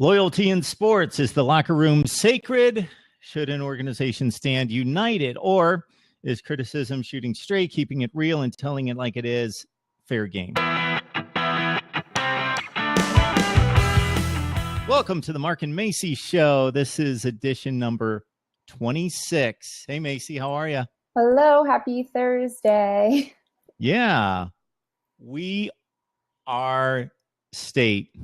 Loyalty in sports, is the locker room sacred? Should an organization stand united? Or is criticism shooting straight, keeping it real, and telling it like it is fair game? Welcome to the Mark and Macy Show. This is edition number 26. Hey, Macy, how are you? Hello, happy Thursday. Yeah, we are state.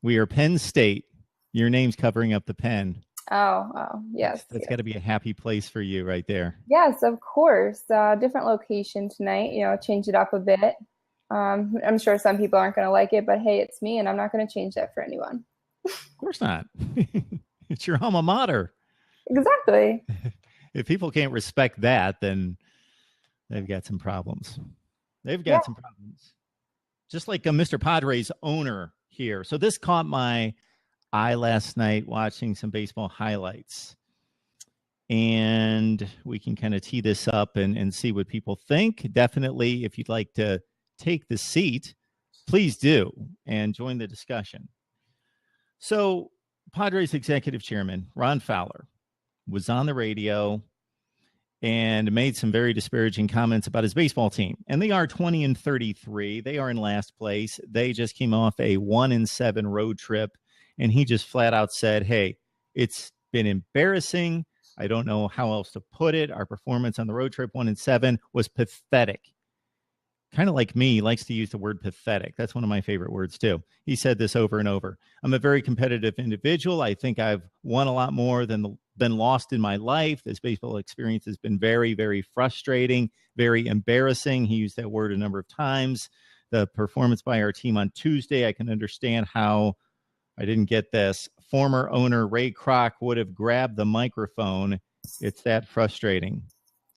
We are Penn State. Your name's covering up the pen. Oh, yes. That's got to be a happy place for you right there. Yes, of course. Different location tonight, change it up a bit. I'm sure some people aren't going to like it, but hey, it's me, and I'm not going to change that for anyone. Of course not. It's your alma mater. Exactly. If people can't respect that, then they've got some problems. Some problems. Just like Mr. Padres owner here. So this caught my eye last night watching some baseball highlights. And we can kind of tee this up and see what people think. Definitely, if you'd like to take the seat, please do and join the discussion. So Padres executive chairman Ron Fowler was on the radio and made some very disparaging comments about his baseball team. And they are 20-33. They are in last place. They just came off a 1-7 road trip. And he just flat out said, hey, it's been embarrassing. I don't know how else to put it. Our performance on the road trip, 1-7, was pathetic. Kind of like me, likes to use the word pathetic. That's one of my favorite words, too. He said this over and over. I'm a very competitive individual. I think I've won a lot more than lost in my life. This baseball experience has been very, very frustrating, very embarrassing. He used that word a number of times. The performance by our team on Tuesday, I can understand how I didn't get this. Former owner Ray Kroc would have grabbed the microphone. It's that frustrating.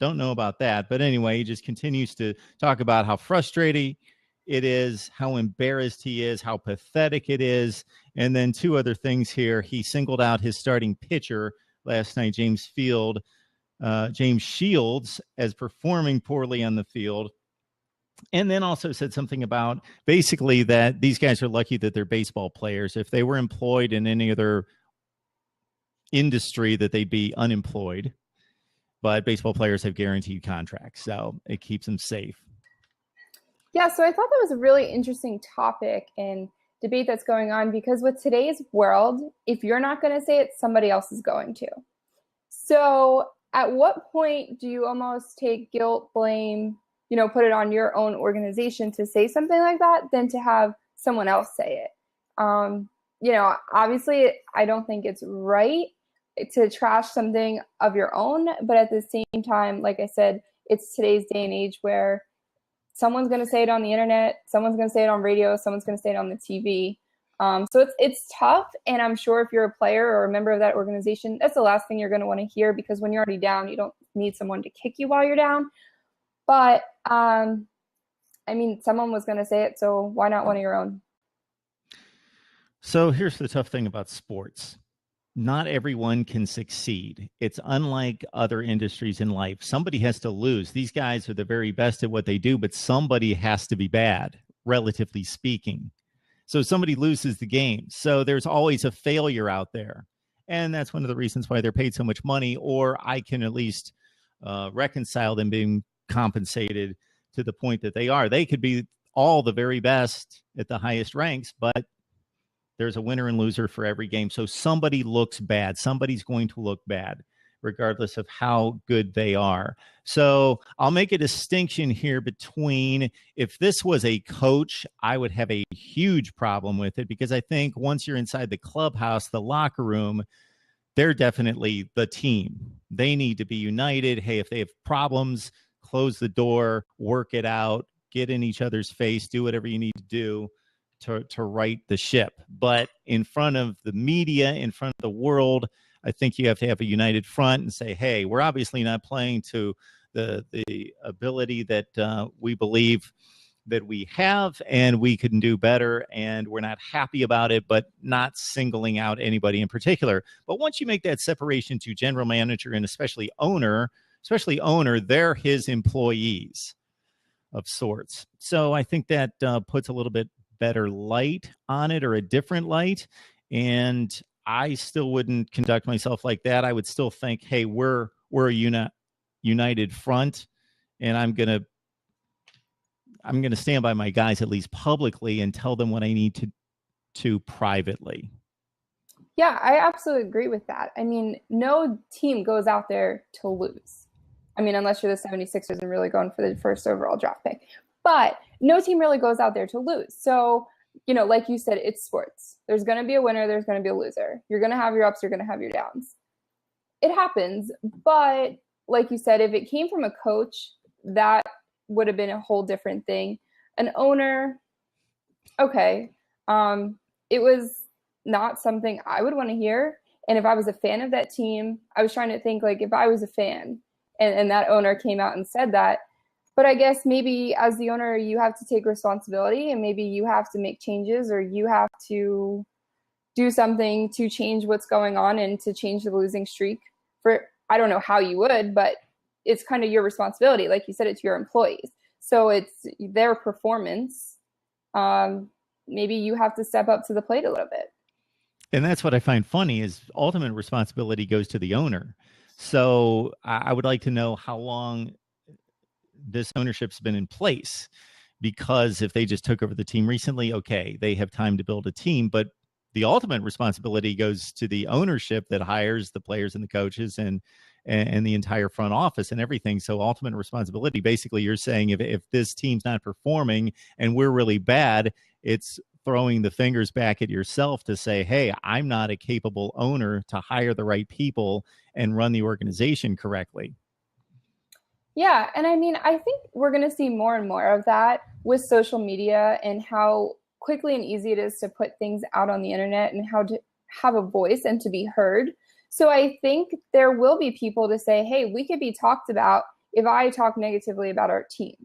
Don't know about that. But anyway, he just continues to talk about how frustrating it is, how embarrassed he is, how pathetic it is. And then two other things here. He singled out his starting pitcher last night, James Shields, as performing poorly on the field. And then also said something about basically that these guys are lucky that they're baseball players. If they were employed in any other industry, that they'd be unemployed. But baseball players have guaranteed contracts, so it keeps them safe. Yeah, so I thought that was a really interesting topic and debate that's going on, because with today's world, if you're not going to say it, somebody else is going to. So at what point do you almost take guilt, blame, put it on your own organization to say something like that than to have someone else say it? Obviously, I don't think it's right to trash something of your own, but at the same time, like I said, it's today's day and age where someone's going to say it on the internet, someone's going to say it on radio, someone's going to say it on the TV. So it's tough, and I'm sure if you're a player or a member of that organization, that's the last thing you're going to want to hear, because when you're already down, you don't need someone to kick you while you're down. But, someone was going to say it, so why not one of your own? So here's the tough thing about sports. Not everyone can succeed. It's unlike other industries in life. Somebody has to lose. These guys are the very best at what they do, but somebody has to be bad, relatively speaking. So somebody loses the game. So there's always a failure out there. And that's one of the reasons why they're paid so much money, or I can at least reconcile them being compensated to the point that they are. They could be all the very best at the highest ranks, but there's a winner and loser for every game. So somebody looks bad. Somebody's going to look bad, regardless of how good they are. So I'll make a distinction here between, if this was a coach, I would have a huge problem with it, because I think once you're inside the clubhouse, the locker room, they're definitely the team. They need to be united. Hey, if they have problems, close the door, work it out, get in each other's face, do whatever you need to do to right the ship. But in front of the media, in front of the world, I think you have to have a united front and say, hey, we're obviously not playing to the ability that we believe that we have, and we can do better, and we're not happy about it, but not singling out anybody in particular. But once you make that separation to general manager and especially owner, they're his employees of sorts. So I think that puts a little bit better light on it, or a different light. And I still wouldn't conduct myself like that. I would still think, hey, we're a united front, and I'm gonna stand by my guys, at least publicly, and tell them what I need to privately. Yeah, I absolutely agree with that. I mean, no team goes out there to lose. I mean, unless you're the 76ers and really going for the first overall draft pick. But no team really goes out there to lose. So, like you said, it's sports. There's going to be a winner, there's going to be a loser. You're going to have your ups, you're going to have your downs. It happens. But like you said, if it came from a coach, that would have been a whole different thing. An owner, okay. It was not something I would want to hear. And if I was a fan of that team, I was trying to think, like, if I was a fan and that owner came out and said that. But I guess maybe as the owner, you have to take responsibility, and maybe you have to make changes, or you have to do something to change what's going on and to change the losing streak. I don't know how you would, but it's kind of your responsibility. Like you said, it's your employees. So it's their performance. Maybe you have to step up to the plate a little bit. And that's what I find funny is ultimate responsibility goes to the owner. So I would like to know how long this ownership's been in place, because if they just took over the team recently, okay, they have time to build a team, but the ultimate responsibility goes to the ownership that hires the players and the coaches and the entire front office and everything. So ultimate responsibility, basically you're saying if this team's not performing and we're really bad, it's throwing the fingers back at yourself to say, hey, I'm not a capable owner to hire the right people and run the organization correctly. Yeah, and I mean, I think we're going to see more and more of that with social media and how quickly and easy it is to put things out on the internet and how to have a voice and to be heard. So I think there will be people to say, hey, we could be talked about if I talk negatively about our team.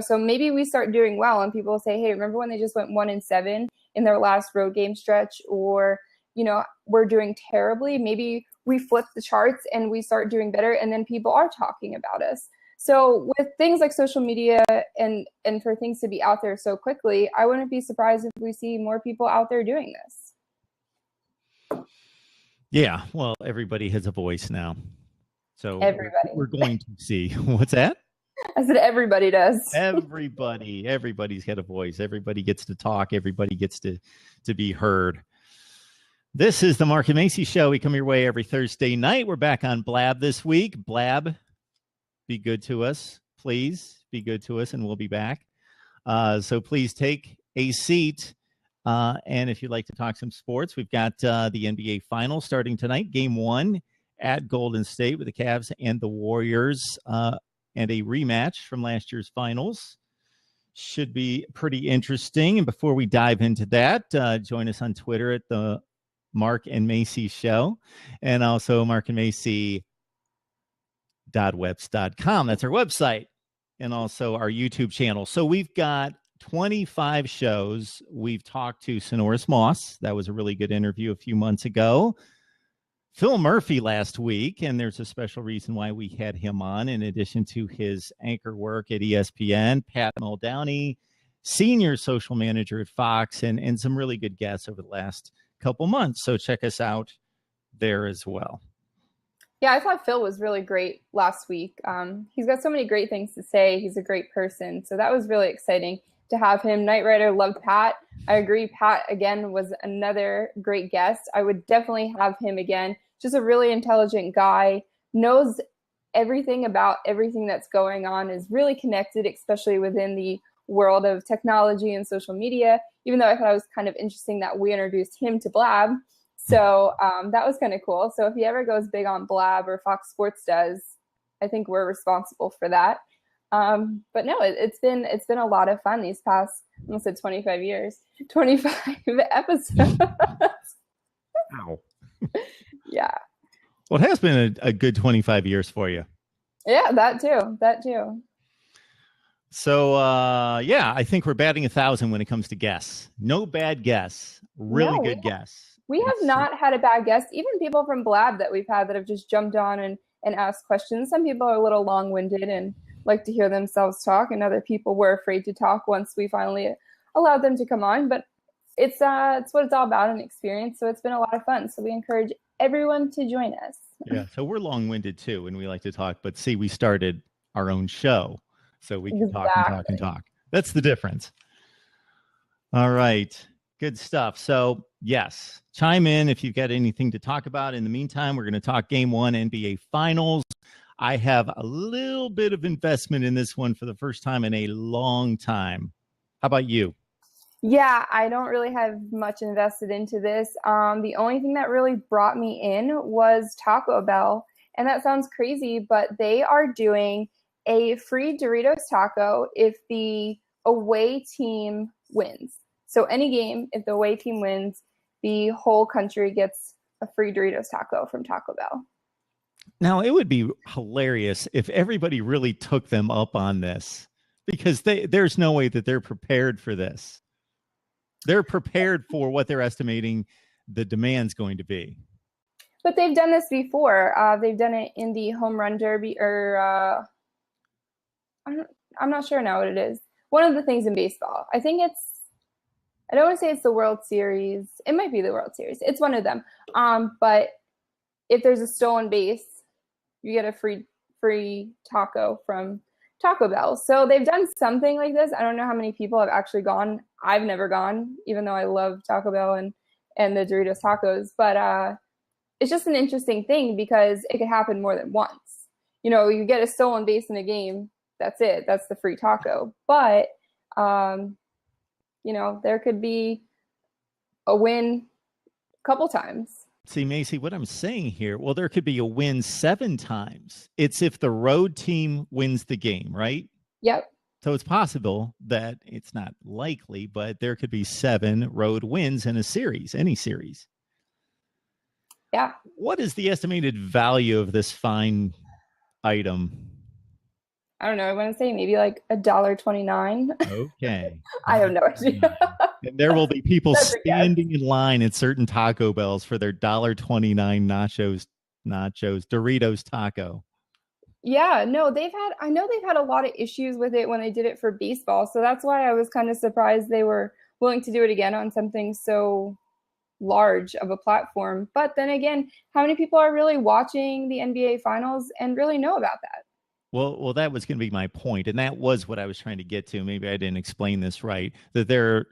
So maybe we start doing well and people say, hey, remember when they just went 1-7 in their last road game stretch? Or, we're doing terribly. Maybe we flip the charts and we start doing better, and then people are talking about us. So with things like social media and for things to be out there so quickly, I wouldn't be surprised if we see more people out there doing this. Yeah, well, everybody has a voice now. So everybody. We're going to see. What's that? I said everybody does. Everybody's got a voice. Everybody gets to talk. Everybody gets to be heard. This is the Mark Macy Show. We come your way every Thursday night. We're back on Blab this week. Blab, be good to us. Please be good to us, and we'll be back. So please take a seat. And if you'd like to talk some sports, we've got the NBA Finals starting tonight. Game 1 at Golden State with the Cavs and the Warriors, and a rematch from last year's Finals. Should be pretty interesting. And before we dive into that, join us on Twitter at the Mark and Macy Show, and also markandmacy.webs.com. That's our website, and also our YouTube channel. So we've got 25 shows. We've talked to Sonoris Moss. That was a really good interview a few months ago. Phil Murphy last week, and there's a special reason why we had him on, in addition to his anchor work at ESPN. Pat Muldowney, senior social manager at Fox, and some really good guests over the last couple months. So check us out there as well. Yeah, I thought Phil was really great last week. He's got so many great things to say. He's a great person. So that was really exciting to have him. Knight Rider loved Pat. I agree. Pat, again, was another great guest. I would definitely have him again. Just a really intelligent guy, knows everything about everything that's going on, is really connected, especially within the world of technology and social media, even though I thought it was kind of interesting that we introduced him to Blab. So that was kind of cool. So if he ever goes big on Blab, or Fox Sports does, I think we're responsible for that. But no, it's been a lot of fun these past, I almost said 25 years, 25 episodes. Wow. Yeah. Well, it has been a good 25 years for you. Yeah, that too. So, I think we're batting 1,000 when it comes to guests. No bad guests. Really good guests. We have not had a bad guest. Even people from Blab that we've had that have just jumped on and asked questions. Some people are a little long-winded and like to hear themselves talk, and other people were afraid to talk once we finally allowed them to come on. But it's what it's all about, an experience. So it's been a lot of fun. So we encourage everyone to join us. Yeah. So we're long-winded too, and we like to talk, but see, we started our own show, so we can talk and talk and Exactly. talk. That's the difference. All right. Good stuff. So, yes, chime in if you've got anything to talk about. In the meantime, we're going to talk game one NBA Finals. I have a little bit of investment in this one for the first time in a long time. How about you? Yeah, I don't really have much invested into this. The only thing that really brought me in was Taco Bell. And that sounds crazy, but they are doing a free Doritos taco if the away team wins. So any game, if the away team wins, the whole country gets a free Doritos taco from Taco Bell. Now, it would be hilarious if everybody really took them up on this because there's no way that they're prepared for this. They're prepared for what they're estimating the demand's going to be. But they've done this before. They've done it in the home run derby, or I'm not sure now what it is. One of the things in baseball. I don't want to say it's the World Series. It might be the World Series. It's one of them. But if there's a stolen base, you get a free taco from Taco Bell. So they've done something like this. I don't know how many people have actually gone. I've never gone, even though I love Taco Bell and the Doritos tacos. But it's just an interesting thing because it could happen more than once. You get a stolen base in a game, that's it. That's the free taco. But there could be a win a couple times. See, Macy, what I'm saying here, well, there could be a win 7 times. It's if the road team wins the game, right? Yep. So it's possible that it's not likely, but there could be 7 road wins in a series, any series. Yeah. What is the estimated value of this fine item? I don't know. I want to say maybe like $1.29. Okay. I have no idea. And there will be people standing in line at certain Taco Bells for their $1.29 nachos, Doritos taco. Yeah, no, I know they've had a lot of issues with it when they did it for baseball. So that's why I was kind of surprised they were willing to do it again on something so large of a platform. But then again, how many people are really watching the NBA finals and really know about that? Well, that was going to be my point, and that was what I was trying to get to. Maybe I didn't explain this right. That there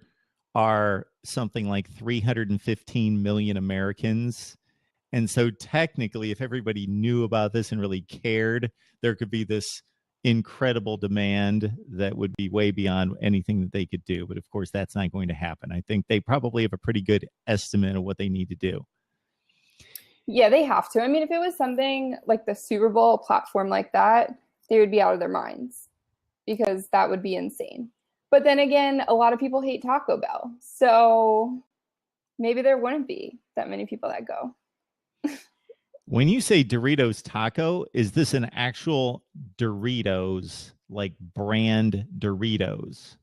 are something like 315 million Americans, and so technically, if everybody knew about this and really cared, there could be this incredible demand that would be way beyond anything that they could do. But of course, that's not going to happen. I think they probably have a pretty good estimate of what they need to do. Yeah, they have to. I mean, if it was something like the Super Bowl platform like that, they would be out of their minds because that would be insane. But then again, a lot of people hate Taco Bell. So maybe there wouldn't be that many people that go. When you say Doritos taco, is this an actual Doritos, like brand Doritos?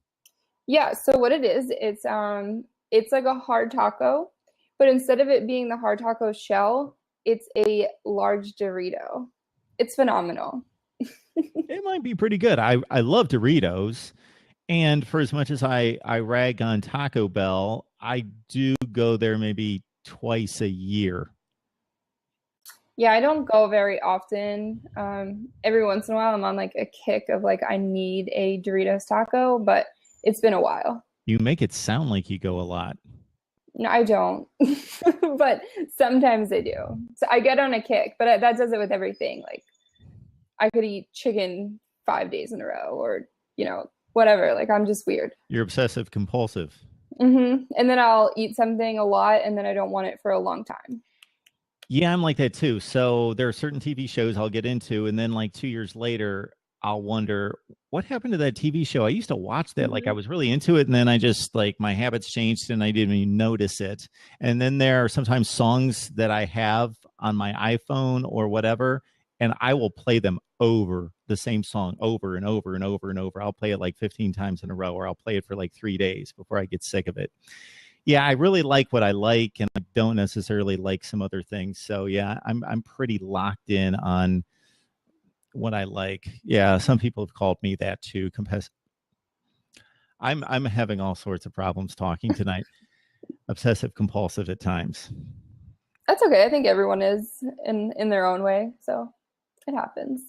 Yeah, so what it is, it's like a hard taco, but instead of it being the hard taco shell, it's a large Dorito. It's phenomenal. It might be pretty good. I love Doritos. And for as much as I rag on Taco Bell, I do go there maybe twice a year. Yeah, I don't go very often. Every once in a while, I'm on like a kick of like I need a Doritos taco, but it's been a while. You make it sound like you go a lot. No, I don't, but sometimes I do. So I get on a kick, but that does it with everything. Like I could eat chicken 5 days in a row, or whatever. Like I'm just weird. You're obsessive compulsive. And then I'll eat something a lot, and then I don't want it for a long time. Yeah, I'm like that too. So there are certain TV shows I'll get into, and then like 2 years later, I'll wonder what happened to that TV show. I used to watch that, like I was really into it, and then I just like my habits changed, and I didn't even notice it. And then there are sometimes songs that I have on my iPhone or whatever, and I will play them over the same song over and over and over and over. I'll play it like 15 times in a row, or I'll play it for like 3 days before I get sick of it. Yeah, I really like what I like, and I don't necessarily like some other things. So yeah, I'm pretty locked in on what I like. Yeah, some people have called me that too. I'm having all sorts of problems talking tonight. obsessive compulsive at times. That's okay. I think everyone is in their own way, so it happens.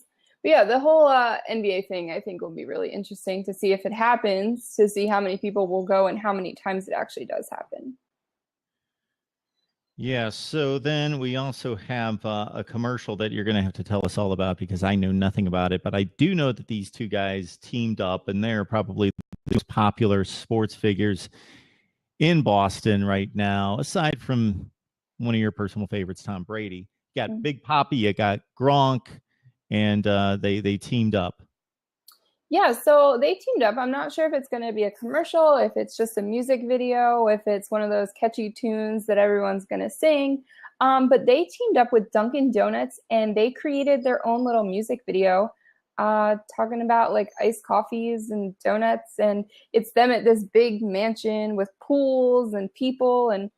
But yeah, the whole NBA thing I think will be really interesting to see if it happens, to see how many people will go and how many times it actually does happen. Yeah, so then we also have a commercial that you're going to have to tell us all about because I know nothing about it, but I do know that these two guys teamed up and they're probably the most popular sports figures in Boston right now, aside from one of your personal favorites, Tom Brady. You got Mm. Big Poppy, you got Gronk, and they teamed up. Yeah, so they teamed up. I'm not sure if it's going to be a commercial, if it's just a music video, if it's one of those catchy tunes that everyone's going to sing. But they teamed up with Dunkin' Donuts and they created their own little music video talking about like iced coffees and donuts. And it's them at this big mansion with pools and people and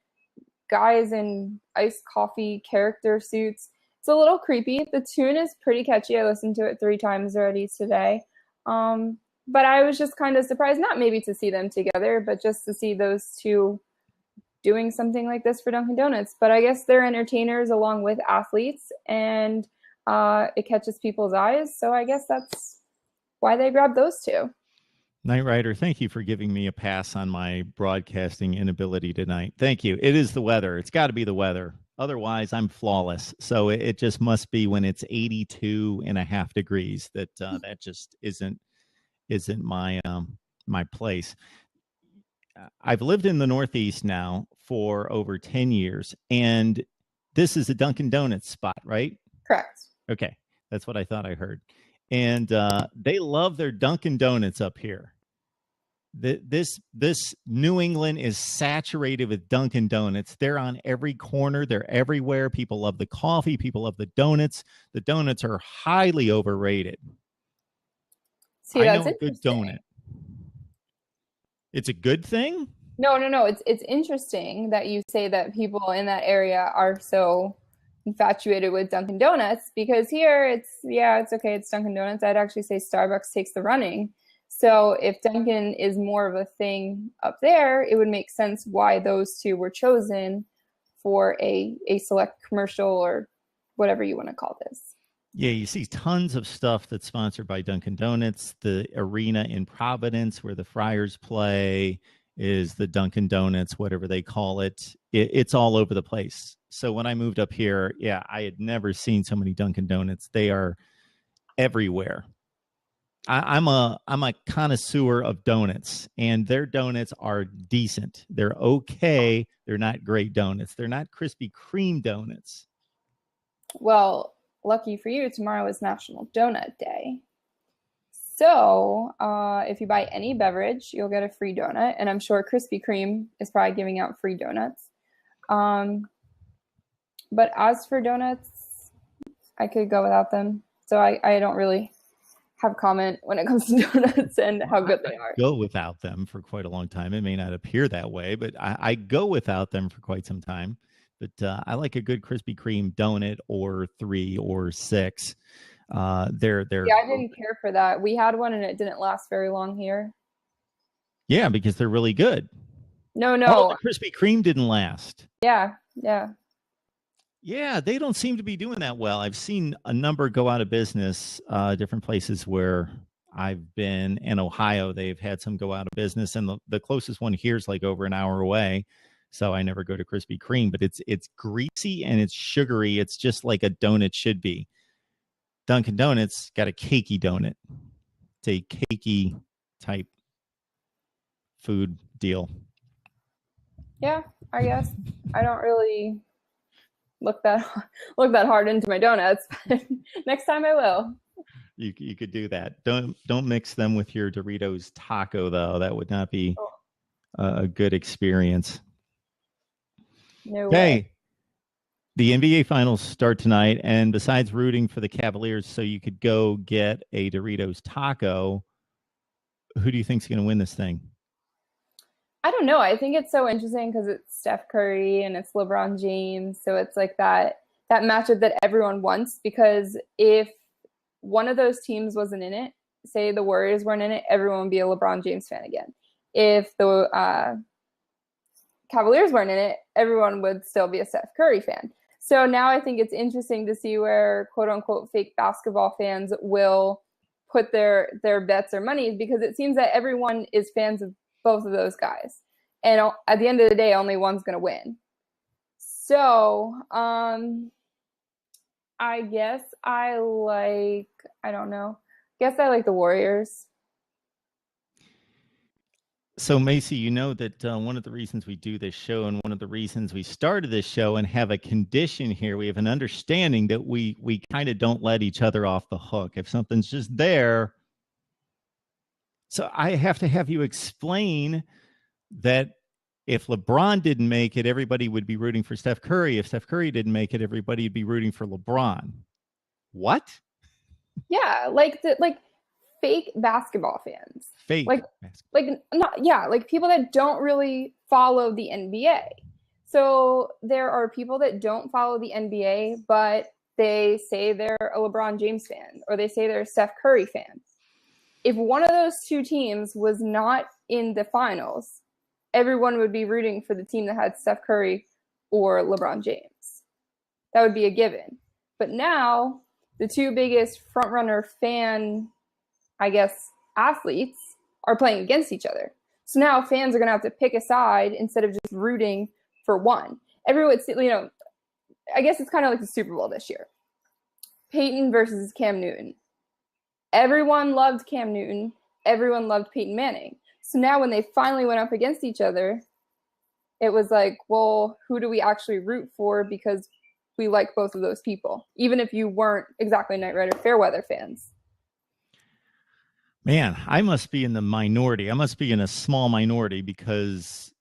guys in iced coffee character suits. It's a little creepy. The tune is pretty catchy. I listened to it 3 times already today. Um, but I was just kind of surprised, not maybe to see them together, but just to see those two doing something like this for Dunkin' Donuts. But I guess they're entertainers along with athletes, and it catches people's eyes. So I guess that's why they grabbed those two. Knight Rider, thank you for giving me a pass on my broadcasting inability tonight. Thank you. It is the weather. It's got to be the weather. Otherwise, I'm flawless. So it just must be when it's 82.5 degrees that that just isn't my place. I've lived in the Northeast now for over 10 years, and this is a Dunkin' Donuts spot, right? Correct. Okay, that's what I thought I heard. And they love their Dunkin' Donuts up here. This New England is saturated with Dunkin' Donuts. They're on every corner. They're everywhere. People love the coffee. People love the donuts. The donuts are highly overrated. See, I that's know a good interesting. donut. It's a good thing? No. It's interesting that you say that people in that area are so infatuated with Dunkin' Donuts because here it's okay, it's Dunkin' Donuts. I'd actually say Starbucks takes the running. So if Dunkin' is more of a thing up there, it would make sense why those two were chosen for a select commercial or whatever you want to call this. Yeah, you see tons of stuff that's sponsored by Dunkin' Donuts. The arena in Providence where the Friars play is the Dunkin' Donuts, whatever they call it. It's all over the place. So when I moved up here, yeah, I had never seen so many Dunkin' Donuts. They are everywhere. I'm a connoisseur of donuts, and their donuts are decent. They're okay. They're not great donuts. They're not Krispy Kreme donuts. Well, lucky for you, tomorrow is National Donut Day. So, if you buy any beverage, you'll get a free donut, and I'm sure Krispy Kreme is probably giving out free donuts. Um, but as for donuts, I could go without them. So I don't really have comment when it comes to donuts and how good they are. Go without them for quite a long time. It may not appear that way, but I go without them for quite some time. But I like a good Krispy Kreme donut or 3 or 6. They're Yeah, I didn't care for that. We had one and it didn't last very long here. yeah, because they're really good. No, Oh, no. the Krispy Kreme didn't last. Yeah. Yeah, they don't seem to be doing that well. I've seen a number go out of business, different places where I've been in Ohio. They've had some go out of business, and the closest one here is like over an hour away. So I never go to Krispy Kreme, but it's greasy and it's sugary. It's just like a donut should be. Dunkin' Donuts got a cakey donut. It's a cakey type food deal. Yeah, I guess. I don't really look that look that hard into my donuts, but next time I will. You could do that. Don't mix them with your Doritos taco though. That would not be Oh, a good experience. no way. Hey, the NBA finals start tonight, and besides rooting for the Cavaliers, so you could go get a Doritos taco, who do you think's going to win this thing? I don't know. I think it's so interesting because it's Steph Curry and it's LeBron James, so it's like that matchup that everyone wants because if one of those teams wasn't in it, say the Warriors weren't in it, everyone would be a LeBron James fan again. If the Cavaliers weren't in it, everyone would still be a Steph Curry fan. So now I think it's interesting to see where quote unquote fake basketball fans will put their bets or money, because it seems that everyone is fans of both of those guys. And at the end of the day, only one's going to win. So I guess I like the Warriors. So, Macy, you know that one of the reasons we do this show and one of the reasons we started this show and have a condition here, we have an understanding that we kind of don't let each other off the hook. If something's just there. So I have to have you explain that if LeBron didn't make it, everybody would be rooting for Steph Curry. If Steph Curry didn't make it, everybody would be rooting for LeBron. What? Yeah, like fake basketball fans. Fake. Like people that don't really follow the NBA. So there are people that don't follow the NBA, but they say they're a LeBron James fan, or they say they're a Steph Curry fan. If one of those two teams was not in the finals, everyone would be rooting for the team that had Steph Curry or LeBron James. That would be a given. But now the two biggest frontrunner fan, I guess, athletes are playing against each other. So now fans are going to have to pick a side instead of just rooting for one. Everyone, I guess it's kind of like the Super Bowl this year. Peyton versus Cam Newton. Everyone loved Cam Newton. Everyone loved Peyton Manning. So now when they finally went up against each other, it was like, well, who do we actually root for? Because we like both of those people, even if you weren't exactly Knight Rider Fairweather fans. Man, I must be in the minority. I must be in a small minority, because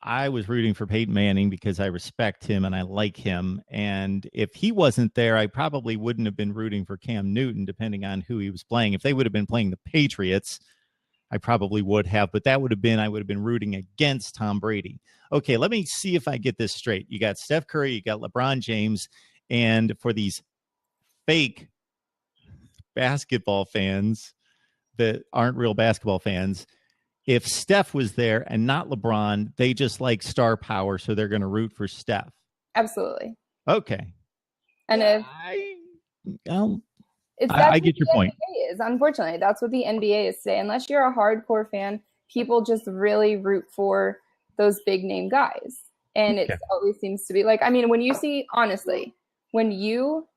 I was rooting for Peyton Manning because I respect him and I like him. And if he wasn't there, I probably wouldn't have been rooting for Cam Newton, depending on who he was playing. If they would have been playing the Patriots, I probably would have, but I would have been rooting against Tom Brady. Okay, let me see if I get this straight. You got Steph Curry, you got LeBron James, and for these fake basketball fans that aren't real basketball fans, if Steph was there and not LeBron, they just like star power, so they're going to root for Steph. Absolutely. Okay. And I get your point. Unfortunately, that's what the NBA is today. Unless you're a hardcore fan, people just really root for those big name guys. And it always seems to be like, I mean, when you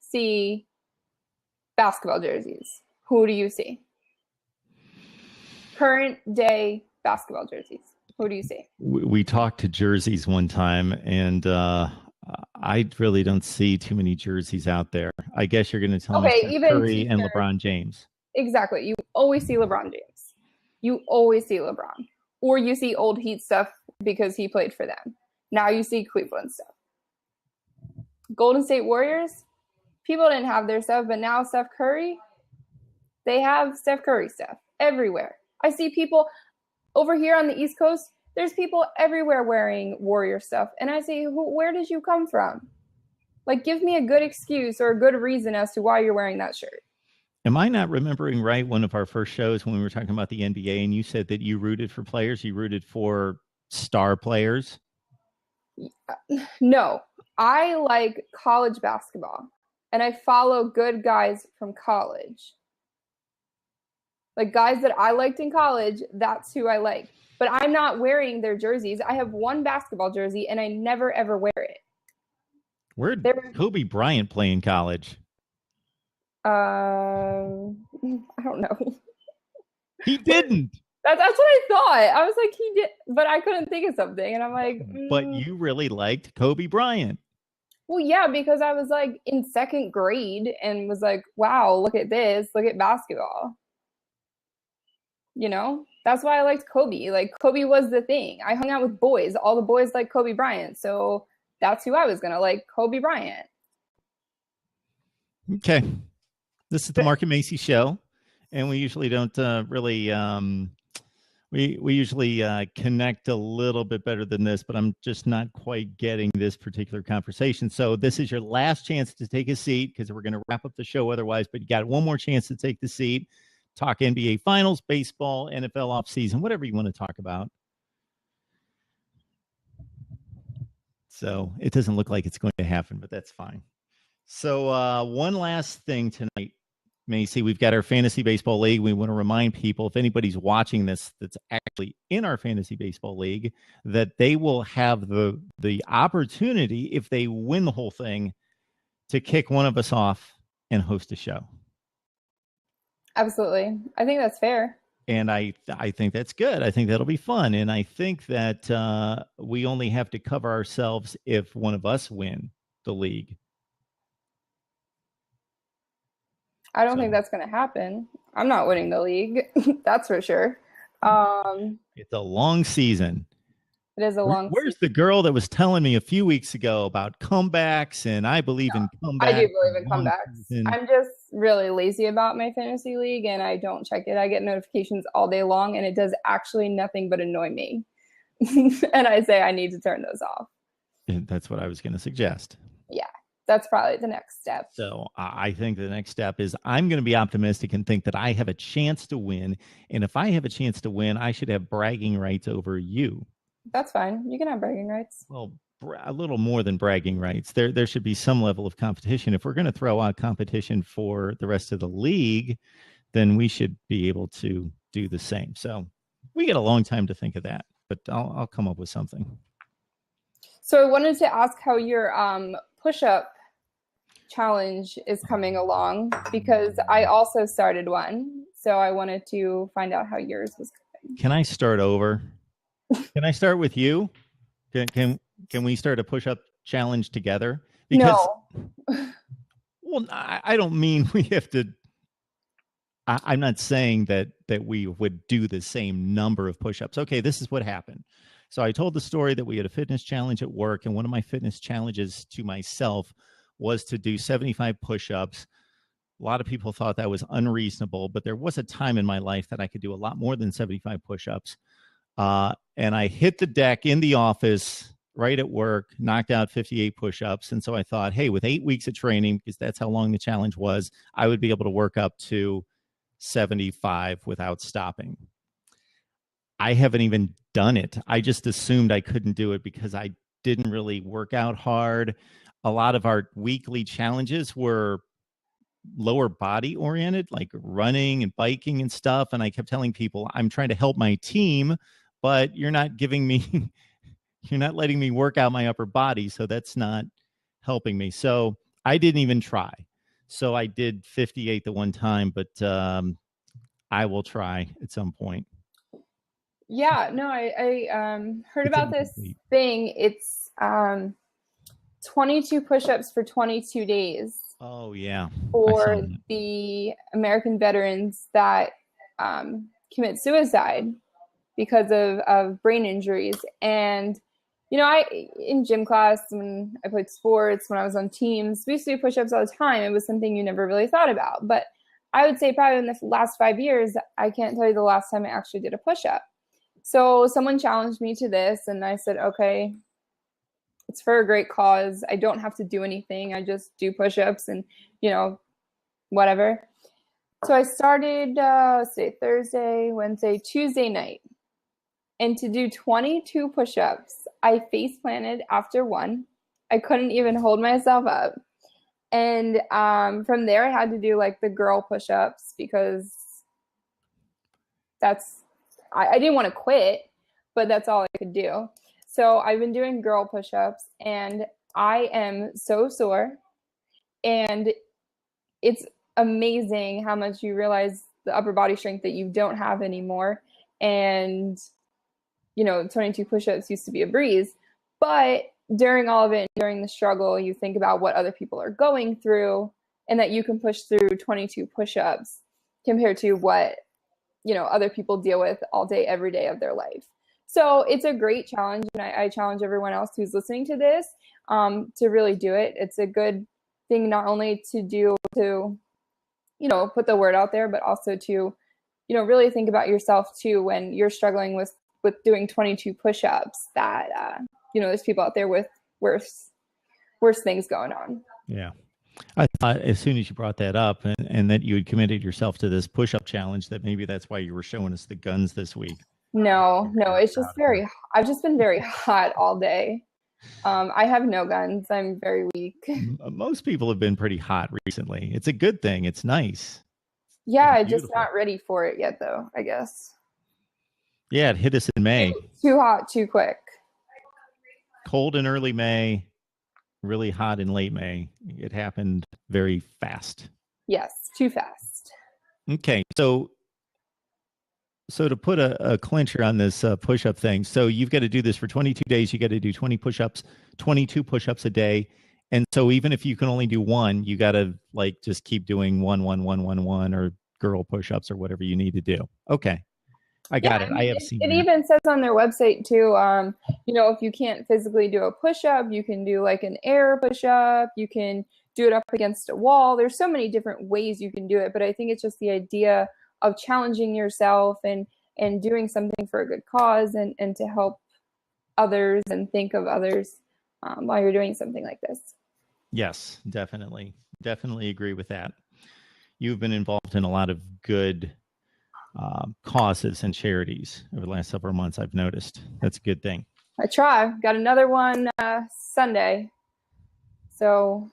see basketball jerseys, who do you see? Current day basketball jerseys. Who do you see? We talked to jerseys one time, and I really don't see too many jerseys out there. I guess you're going to tell me Steph Curry and LeBron James. Exactly. You always see LeBron James. You always see LeBron. Or you see old Heat stuff because he played for them. Now you see Cleveland stuff. Golden State Warriors, people didn't have their stuff, but now Steph Curry, they have Steph Curry stuff everywhere. I see people over here on the East Coast, there's people everywhere wearing Warrior stuff. And I say, where did you come from? Like, give me a good excuse or a good reason as to why you're wearing that shirt. Am I not remembering right one of our first shows when we were talking about the NBA, and you said that you rooted for players, you rooted for star players? No, I like college basketball, and I follow good guys from college. Like, guys that I liked in college, that's who I like. But I'm not wearing their jerseys. I have one basketball jersey, and I never, ever wear it. Where did Kobe Bryant play in college? I don't know. He didn't. That's what I thought. I was like, he did, but I couldn't think of something. And I'm like, But you really liked Kobe Bryant. Well, yeah, because I was like in second grade and was like, wow, look at this. Look at basketball. You know, that's why I liked Kobe. Like, Kobe was the thing. I hung out with boys. All the boys like Kobe Bryant. So that's who I was going to like, Kobe Bryant. Okay. This is the Mark Macy show. And we usually don't really, we usually connect a little bit better than this, but I'm just not quite getting this particular conversation. So this is your last chance to take a seat, because we're going to wrap up the show otherwise, but you got one more chance to take the seat. Talk NBA finals, baseball, NFL offseason, whatever you want to talk about. So it doesn't look like it's going to happen, but that's fine. So one last thing tonight, Macy, we've got our fantasy baseball league. We want to remind people, if anybody's watching this that's actually in our fantasy baseball league, that they will have the opportunity, if they win the whole thing, to kick one of us off and host a show. Absolutely. I think that's fair. And I think that's good. I think that'll be fun. And I think that we only have to cover ourselves if one of us win the league. I don't think that's going to happen. I'm not winning the league. That's for sure. It's a long season. It is a long Where's season. the girl that was telling me a few weeks ago about comebacks? And I believe in comebacks. I do believe in comebacks. I'm just really lazy about my fantasy league, and I don't check it. I get notifications all day long, and it does actually nothing but annoy me. And I say I need to turn those off. And that's what I was going to suggest. Yeah, that's probably the next step. So I think the next step is I'm going to be optimistic and think that I have a chance to win. And if I have a chance to win, I should have bragging rights over you. That's fine. You can have bragging rights. Well, a little more than bragging rights. There should be some level of competition. If we're going to throw out competition for the rest of the league, then we should be able to do the same. So we get a long time to think of that, but I'll come up with something. So I wanted to ask how your push-up challenge is coming along, because I also started one. So I wanted to find out how yours was going. Can I start over? Can I start with you? Can we start a push-up challenge together? Because, no. Well, I don't mean we have to. I'm not saying that we would do the same number of push-ups. Okay, this is what happened. So I told the story that we had a fitness challenge at work, and one of my fitness challenges to myself was to do 75 push-ups. A lot of people thought that was unreasonable, but there was a time in my life that I could do a lot more than 75 push-ups. And I hit the deck in the office right at work, knocked out 58 push-ups. And so I thought, hey, with 8 weeks of training, because that's how long the challenge was, I would be able to work up to 75 without stopping. I haven't even done it. I just assumed I couldn't do it because I didn't really work out hard. A lot of our weekly challenges were lower body oriented, like running and biking and stuff. And I kept telling people, I'm trying to help my team, but you're not giving me, you're not letting me work out my upper body. So that's not helping me. So I didn't even try. So I did 58 the one time, but I will try at some point. Yeah, no, I heard about this thing. It's 22 push-ups for 22 days. Oh, yeah. For the American veterans that commit suicide because of brain injuries. And, you know, in gym class, when I played sports, when I was on teams, we used to do push-ups all the time. It was something you never really thought about. But I would say probably in the last 5 years, I can't tell you the last time I actually did a push-up. So someone challenged me to this, and I said, okay, it's for a great cause. I don't have to do anything. I just do push-ups and, you know, whatever. So I started, say Thursday, Wednesday, Tuesday night. And to do 22 push-ups, I face planted after one. I couldn't even hold myself up. And from there, I had to do like the girl push-ups because I didn't want to quit, but that's all I could do. So I've been doing girl push-ups, and I am so sore. And it's amazing how much you realize the upper body strength that you don't have anymore. And, you know, 22 push-ups used to be a breeze. But during all of it, during the struggle, you think about what other people are going through and that you can push through 22 push-ups compared to what, you know, other people deal with all day, every day of their life. So it's a great challenge, and I challenge everyone else who's listening to this to really do it. It's a good thing not only to do to, you know, put the word out there, but also to, you know, really think about yourself too when you're struggling with doing 22 push-ups. That you know, there's people out there with worse things going on. Yeah. I thought as soon as you brought that up and that you had committed yourself to this push-up challenge, that maybe that's why you were showing us the guns this week. No, it's just I've just been very hot all day. I have no guns. I'm very weak. Most people have been pretty hot recently. It's a good thing. It's nice. Looking Yeah, just beautiful. not ready for it yet, though, I guess. Yeah, it hit us in May. Too hot, too quick. Cold in early May, really hot in late May. It happened very fast. Yes, too fast. Okay, so to put a clincher on this push-up thing, so you've got to do this for 22 days. You got to do 20 push-ups, 22 push-ups a day. And so even if you can only do one, you got to like just keep doing one, or girl push-ups or whatever you need to do. Okay, I Yeah, got it. I I mean, have seen it that. even says on their website too, if you can't physically do a push-up, you can do like an air push-up, you can do it up against a wall. There's so many different ways you can do it, but I think it's just the idea of challenging yourself and doing something for a good cause and to help others and think of others while you're doing something like this. Yes, definitely. Definitely agree with that. You've been involved in a lot of good causes and charities over the last several months, I've noticed. That's a good thing. I try. Got another one Sunday. So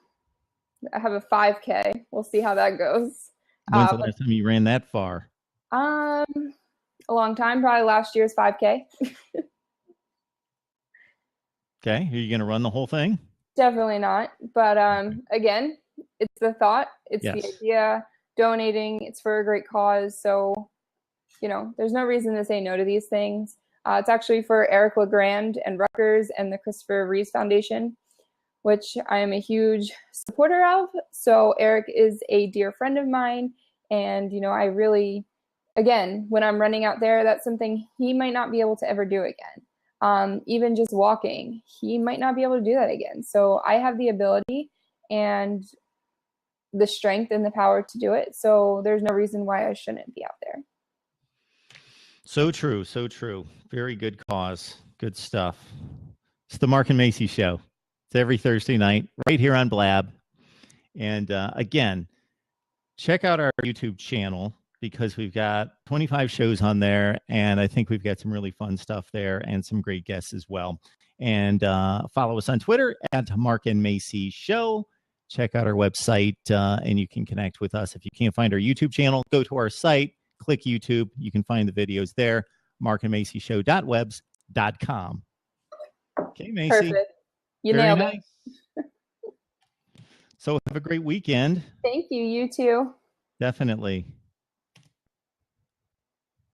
I have a 5K. We'll see how that goes. When's the last time you ran that far? A long time, probably last year's 5K. Okay. Are you going to run the whole thing? Definitely not. But again, it's the thought, it's the Yes. idea, donating, it's for a great cause. So, there's no reason to say no to these things. It's actually for Eric LeGrand and Rutgers and the Christopher Reeves Foundation, which I am a huge supporter of. So Eric is a dear friend of mine. And, I really, again, when I'm running out there, that's something he might not be able to ever do again. Even just walking, he might not be able to do that again. So I have the ability and the strength and the power to do it. So there's no reason why I shouldn't be out there. So true. So true. Very good cause. Good stuff. It's the Mark and Macy show. It's every Thursday night right here on Blab. And again, check out our YouTube channel because we've got 25 shows on there. And I think we've got some really fun stuff there and some great guests as well. And follow us on Twitter at Mark and Macy Show. Check out our website and you can connect with us. If you can't find our YouTube channel, go to our site, click YouTube. You can find the videos there, markandmacyshow.webs.com. Okay, Macy. Perfect. You Very nailed nice. it. So have a great weekend. Thank you. You too. Definitely.